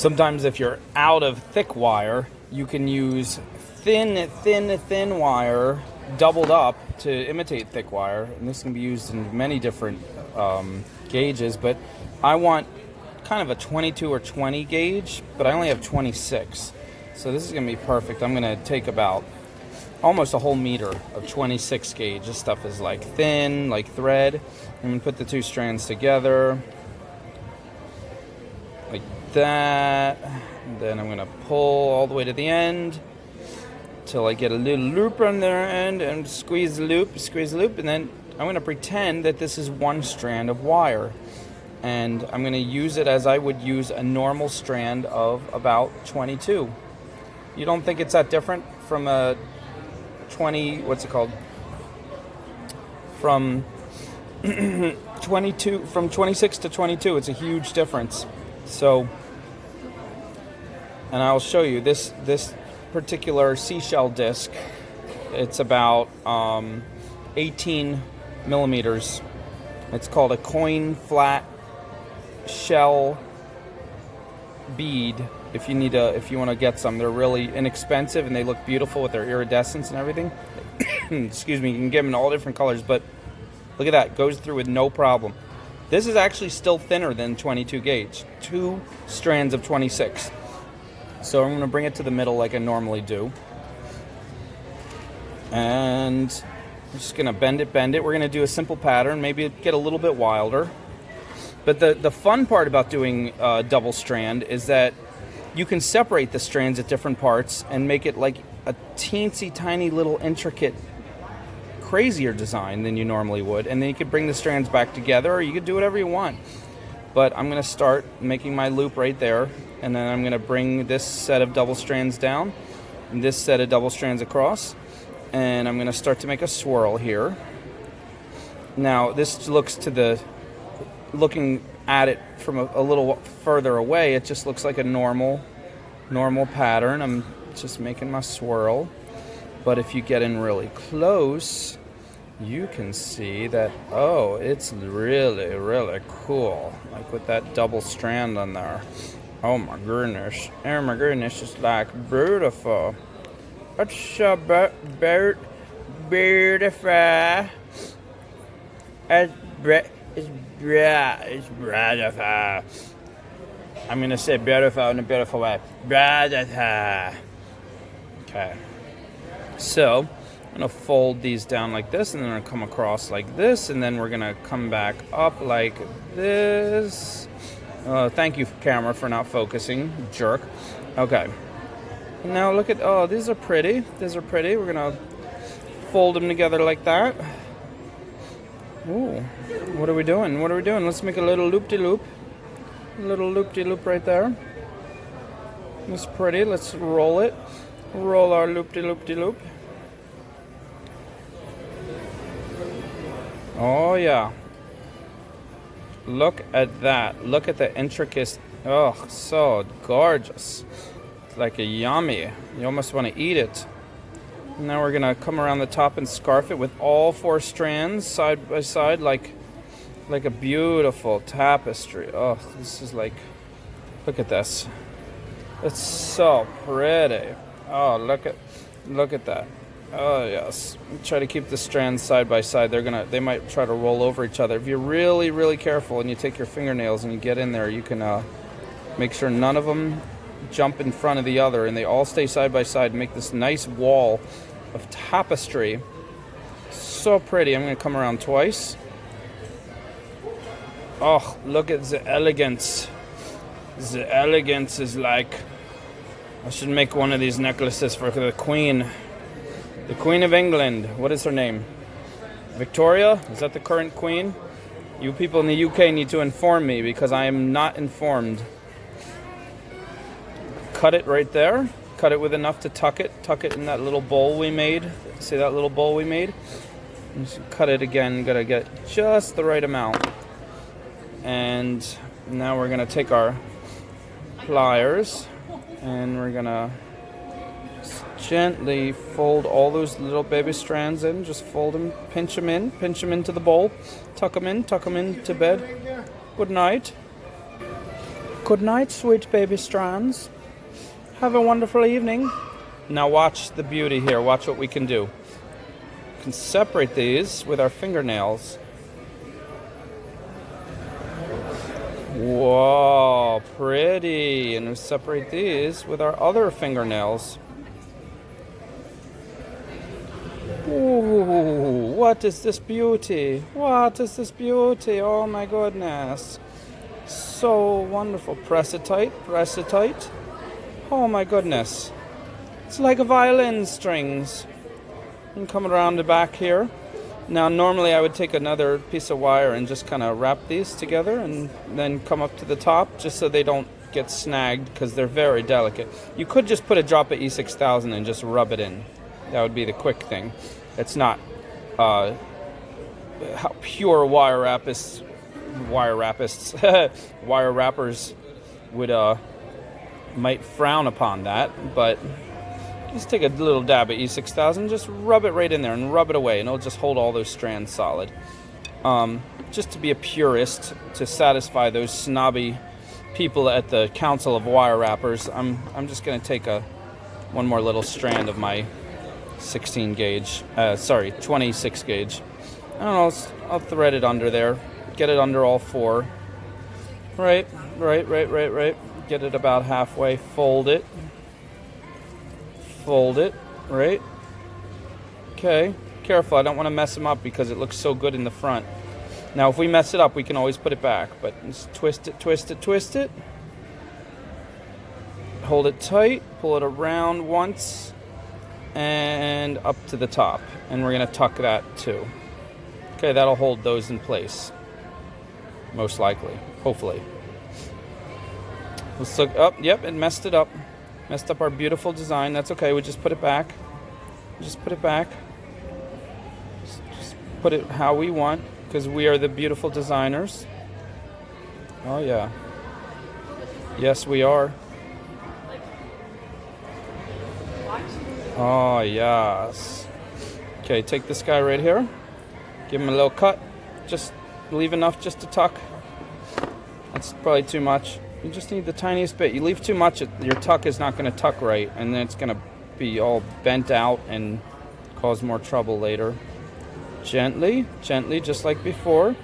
Sometimes if you're out of thick wire, you can use thin wire doubled up to imitate thick wire, and this can be used in many different gauges, but I want kind of a 22 or 20 gauge, but I only have 26, so this is going to be perfect. I'm going to take about almost a whole meter of 26 gauge. This stuff is like thin, like thread. I'm going to put the two strands together like that, and then I'm going to pull all the way to the end till I get a little loop on their end and squeeze the loop, and then I'm going to pretend that this is one strand of wire, and I'm going to use it as I would use a normal strand of about 22. You don't think it's that different from a 20, what's it called? From 22, from 26 to 22, it's a huge difference. So, and I'll show you this particular seashell disc. It's about 18 millimeters. It's called a coin flat shell bead. If you want to get some, they're really inexpensive and they look beautiful with their iridescence and everything. Excuse me, you can get them in all different colors, but look at that, goes through with no problem. This is actually still thinner than 22 gauge, 2 strands of 26. So I'm going to bring it to the middle like I normally do. And I'm just going to bend it. We're going to do a simple pattern, maybe get a little bit wilder. But the fun part about doing double strand is that you can separate the strands at different parts and make it like a teensy tiny little intricate, crazier design than you normally would. And then you could bring the strands back together, or you could do whatever you want. But I'm going to start making my loop right there, and then I'm going to bring this set of double strands down, and this set of double strands across, and I'm going to start to make a swirl here. Now this looks looking at it from a little further away, it just looks like a normal pattern. I'm just making my swirl, but if you get in really close, you can see that, oh, it's really cool, like with that double strand on there. Oh my goodness, it's like beautiful. It's so beautiful. It's beautiful. I'm going to say beautiful in a beautiful way. Beautiful. Okay. So, I'm going to fold these down like this, and then I'm going to come across like this, and then we're going to come back up like this. Thank you, camera, for not focusing, jerk. Okay. Now look at, oh, these are pretty. We're going to fold them together like that. Ooh, what are we doing? Let's make a little loop-de-loop. A little loop-de-loop right there. It's pretty. Let's roll it. Roll our loop-de-loop-de-loop. Oh, yeah. Look at that. Look at the intricate. Oh, so gorgeous. It's like a yummy. You almost want to eat it. Now we're going to come around the top and scarf it with all 4 strands side by side like a beautiful tapestry. Oh, this is like, look at this. It's so pretty. Oh, look at that. Oh, yes. Try to keep the strands side by side. They might try to roll over each other. If you're really careful and you take your fingernails and you get in there, you can make sure none of them jump in front of the other, and they all stay side by side and make this nice wall of tapestry. So pretty. I'm going to come around twice. Oh, look at the elegance. The elegance is like, I should make one of these necklaces for the Queen. The Queen of England. What is her name? Victoria? Is that the current Queen? You people in the UK need to inform me, because I am not informed. Cut it right there. Cut it with enough to tuck it. Tuck it in that little bowl we made. See that little bowl we made? Just cut it again. Gotta get just the right amount. And now we're gonna take our pliers and we're gonna gently fold all those little baby strands in. Just fold them, pinch them into the bowl, tuck them into bed. Good night. Good night, sweet baby strands. Have a wonderful evening. Now watch the beauty here. Watch what we can do. We can separate these with our fingernails. Whoa, pretty. And we separate these with our other fingernails. Ooh, what is this beauty? What is this beauty? Oh my goodness. So wonderful. Press it tight, press it tight. Oh my goodness. It's like a violin strings. And come around the back here. Now normally I would take another piece of wire and just kind of wrap these together and then come up to the top just so they don't get snagged because they're very delicate. You could just put a drop of E6000 and just rub it in. That would be the quick thing. It's not how pure wire rappers would might frown upon that, but just take a little dab of E6000, just rub it right in there and rub it away, and it'll just hold all those strands solid. Just to be a purist, to satisfy those snobby people at the Council of Wire Wrappers, I'm just going to take one more little strand of my 26 gauge. I don't know, I'll thread it under there, get it under all four. Right. Get it about halfway, fold it, right? Okay, careful, I don't want to mess them up because it looks so good in the front. Now, if we mess it up, we can always put it back, but just twist it. Hold it tight, pull it around once, and up to the top. And we're going to tuck that too. Okay, that'll hold those in place. Most likely, hopefully. Let's look up. Yep, it messed it up. Messed up our beautiful design. That's okay. We just put it back. Just put it how we want, because we are the beautiful designers. Oh yeah. Yes, we are. Oh yes. Okay, take this guy right here. Give him a little cut. Just leave enough just to tuck. That's probably too much. You just need the tiniest bit. You leave too much, your tuck is not going to tuck right, and then it's going to be all bent out and cause more trouble later. Gently, just like before.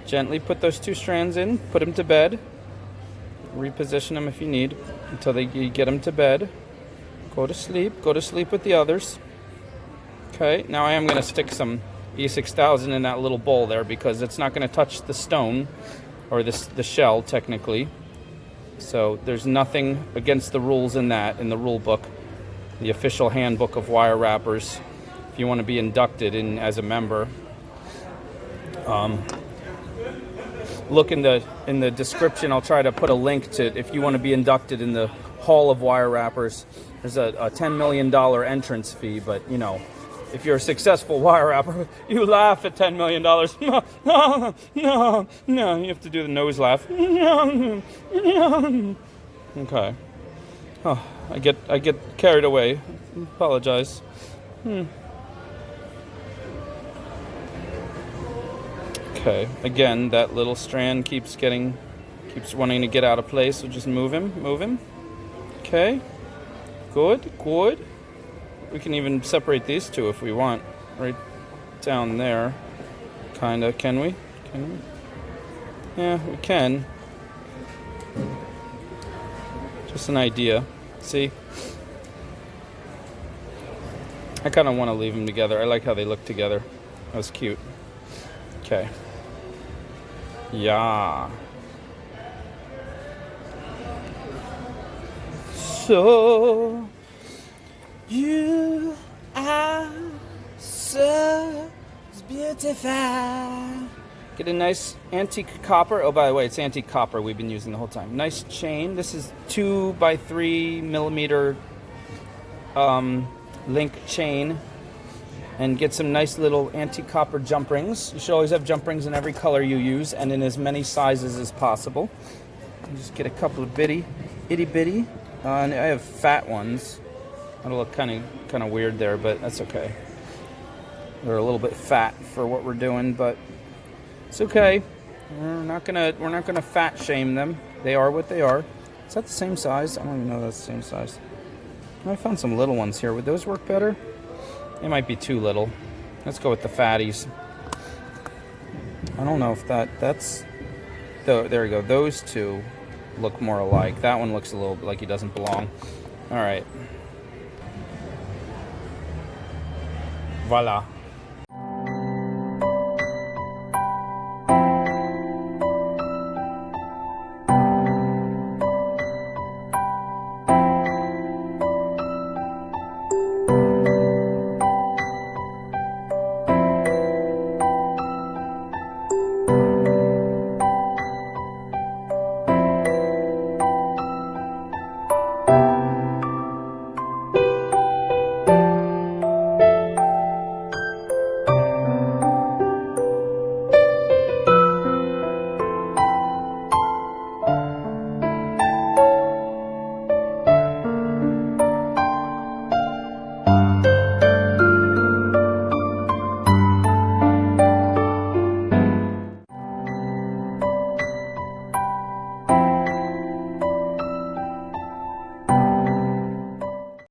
Gently put those two strands in, put them to bed. Reposition them if you need until you get them to bed. Go to sleep with the others. Okay, now I am going to stick some E6000 in that little bowl there because it's not going to touch the stone, or the shell technically. So there's nothing against the rules in the rule book, the official handbook of wire wrappers. If you want to be inducted in as a member, look in the description. I'll try to put a link to if you want to be inducted in the Hall of Wire Wrappers. There's a $10 million entrance fee, but you know, if you're a successful wire wrapper, you laugh at $10 million. No, you have to do the nose laugh. No. Okay. Oh, I get carried away. Apologize. Okay. Again, that little strand keeps wanting to get out of place. So just move him. Okay. Good. We can even separate these two if we want. Right down there. Kinda. Can we? Yeah, we can. Just an idea. See? I kind of want to leave them together. I like how they look together. That was cute. Okay. Yeah. So... you are so beautiful. Get a nice antique copper. Oh, by the way, it's antique copper we've been using the whole time. Nice chain. This is 2 by 3 millimeter link chain. And get some nice little antique copper jump rings. You should always have jump rings in every color you use and in as many sizes as possible. And just get a couple of itty bitty. And I have fat ones. That'll look kind of weird there, but that's okay. They're a little bit fat for what we're doing, but it's okay. We're not gonna fat shame them. They are what they are. Is that the same size? I don't even know that's the same size. I found some little ones here. Would those work better? They might be too little. Let's go with the fatties. I don't know if that's... There we go. Those two look more alike. That one looks a little like he doesn't belong. All right. Voila.